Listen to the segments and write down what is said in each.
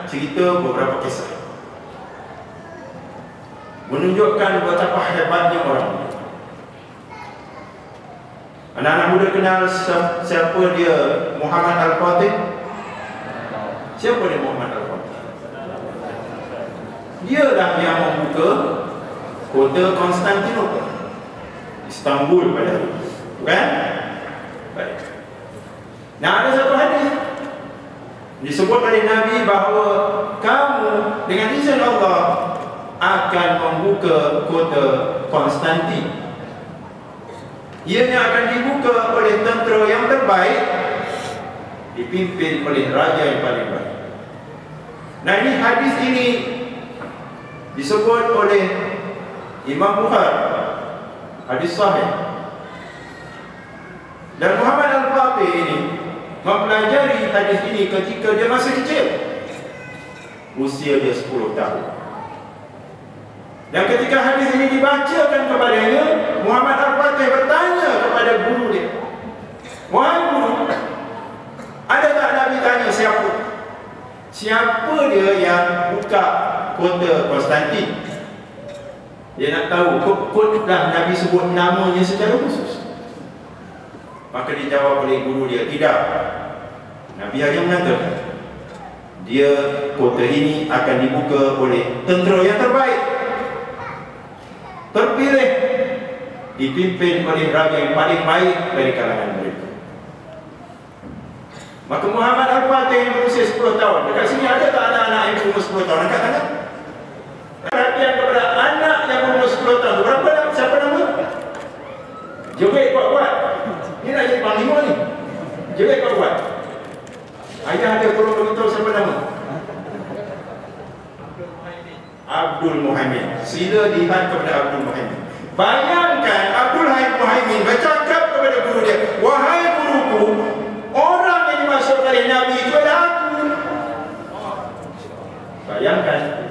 cerita beberapa kisah menunjukkan betapa hebatnya orang. Anak-anak muda kenal siapa dia Muhammad Al-Fatih? Siapa dia Muhammad Al-Fatih? Dialah yang membuka kota Konstantinopel, Istanbul pada hari itu, bukan? Baik. Nah, ada satu hadis disebut oleh Nabi bahawa kamu dengan izin Allah akan membuka kota Konstantin. Ianya akan dibuka oleh tentera yang terbaik, dipimpin oleh raja yang paling baik. Nah, ini hadis ini disebut oleh Imam Bukhari, hadis sahih. Dan Muhammad Al-Fatih ini mempelajari hadis ini ketika dia masih kecil, usia dia 10 tahun. Dan ketika hadis ini dibacakan kepadanya, Muhammad Al-Fatih bertanya kepada guru dia, "Wahai guru, ada tak Nabi tanya siapa? Siapa dia yang buka kota Konstantin?" Dia nak tahu, kotlah Nabi sebut namanya secara khusus. Maka dijawab oleh guru dia, "Tidak. Nabi hanya mengatakan, dia kota ini akan dibuka oleh tentera yang terbaik, terpilih, dipimpin oleh raja yang paling baik dari kalangan mereka." Maka Muhammad Al-Fatih yang berusia 10 tahun, dekat sini ada tak anak-anak yang berumur 10 tahun? Angkat tangan. Perhatian kepada anak yang berumur 10 tahun. Berapa nama? Siapa nama? Joget kuat-kuat. Ini nak jadi panglima ni. Joget kuat-kuat. Ayah dia perlu beritahu siapa nama? Abdul Muhaimin. Sila lihat kepada Abdul Muhaimin. Bayangkan Abdul Muhaimin bercakap kepada guru dia, "Wahai guruku, orang yang dimaksud oleh Nabi itu adalah aku." Bayangkan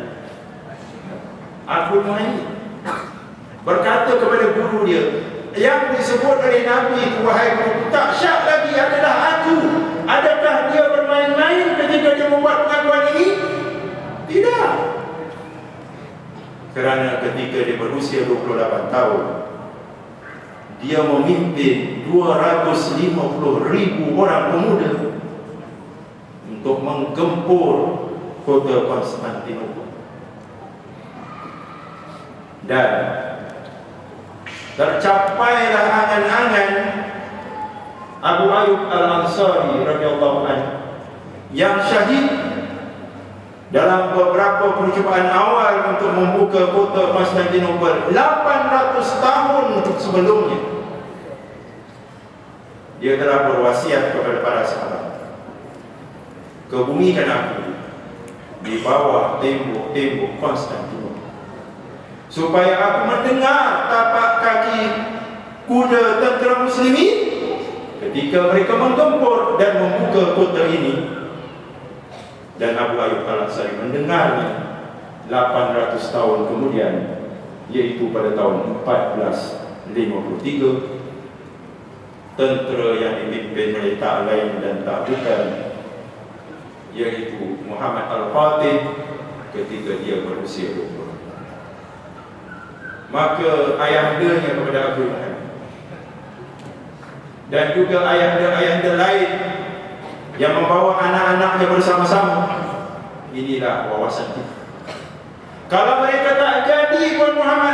Abdul Muhaimin berkata kepada guru dia, yang disebut oleh Nabi itu, "Wahai guru, tak syak lagi adalah aku." Adakah dia bermain-main ketika dia membuat pengakuan ini? Tidak. Kerana ketika dia berusia 28 tahun, dia memimpin 250,000 orang pemuda untuk menggempur kota Konstantinopel. Dan tercapailah angan-angan Abu Ayyub Al-Ansari radhiyallahu anhu yang syahid dalam beberapa percubaan awal untuk membuka kota Konstantinopel 800 tahun sebelumnya. Dia telah berwasiat kepada para sahabat, "Kebumikan aku di bawah tembok-tembok Konstantinopel, supaya aku mendengar tapak kaki kuda tentera muslimin ketika mereka menggempur dan membuka kota ini." Dan Abu Ayyub Al-Ansari mendengarnya 800 tahun kemudian, yaitu pada tahun 1453. Tentera yang dipimpin oleh tak lain dan tak bukan, yaitu Muhammad Al-Fatih ketika dia berusia 20. Maka ayahandanya kepada Abdul Muhammad dan juga ayahanda-ayahanda lain yang membawa anak-anaknya bersama-sama, inilah wawasan kita. Kalau mereka tak jadi Tuan Muhammad